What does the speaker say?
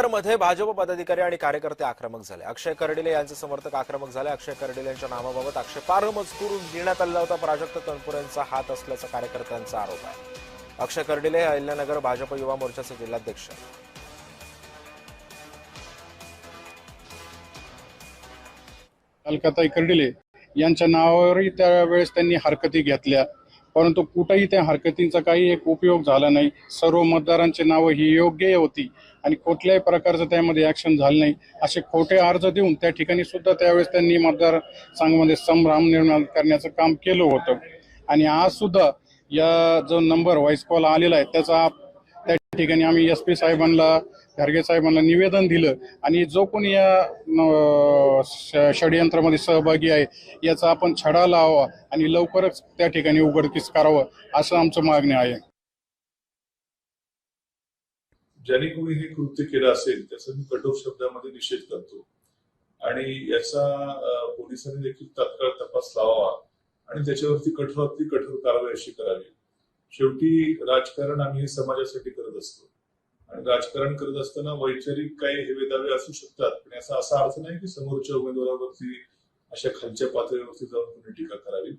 मध्ये भाजप पदाधिकारी आणि कार्यकर्ते आक्रमक झाले। अक्षय कर्डिले यांचे समर्थक आक्रमक झाले। अक्षय कर्डिले यांच्या नावाबाबत आक्षेपार्ह मजकूर लिहिण्यात आलेला होता। प्राजक्त तनपुरेंचा हात असल्याचा कार्यकर्त्यांचा आरोप आहे। अक्षय कर्डिले हे अहिल्यानगर भाजप युवा मोर्चाचे जिल्हाध्यक्ष। अलकाताई कर्डिले यांच्या नावावरही त्यावेळेस त्यांनी हरकती घेतल्या, परंतु कुठेही त्या हरकतींचा काही एक उपयोग झाला नाही। सर्व मतदारांची नावं ही योग्य होती आणि कुठल्याही प्रकारचं त्यामध्ये ऍक्शन झालं नाही। असे खोटे अर्ज देऊन त्या ठिकाणी सुद्धा त्यावेळेस त्यांनी मतदारसंघामध्ये संभ्रम निर्माण करण्याचं काम केलं होतं। आणि आज सुद्धा या जो नंबर व्हॉइस कॉल आलेला आहे त्याचा त्या ठिकाणी आम्ही SP साहेबांना, घारगे साहेबांना निवेदन दिलं आणि जो कोणी या षडयंत्रामध्ये सहभागी आहे याचा आपण छडा लावावा आणि लवकरच त्या ठिकाणी उघडकीस करावं असं आमचं मागणी आहे। ज्यांनी कोणी हे कृत्य केलं असेल त्याचा मी कठोर शब्दामध्ये निषेध करतो आणि याचा पोलिसांनी देखील तात्काळ तपास लावावा आणि त्याच्यावरती कठोरातली कठोर कारवाई अशी करावी। शेवटी राजकारण आम्ही हे समाजासाठी करत असतो आणि राजकारण करत असताना वैचारिक काही हेवेदावे असू शकतात, पण याचा असा अर्थ नाही की समोरच्या उमेदवारावरती अशा खालच्या पातळीवरती जाऊन कोणी टीका करावी।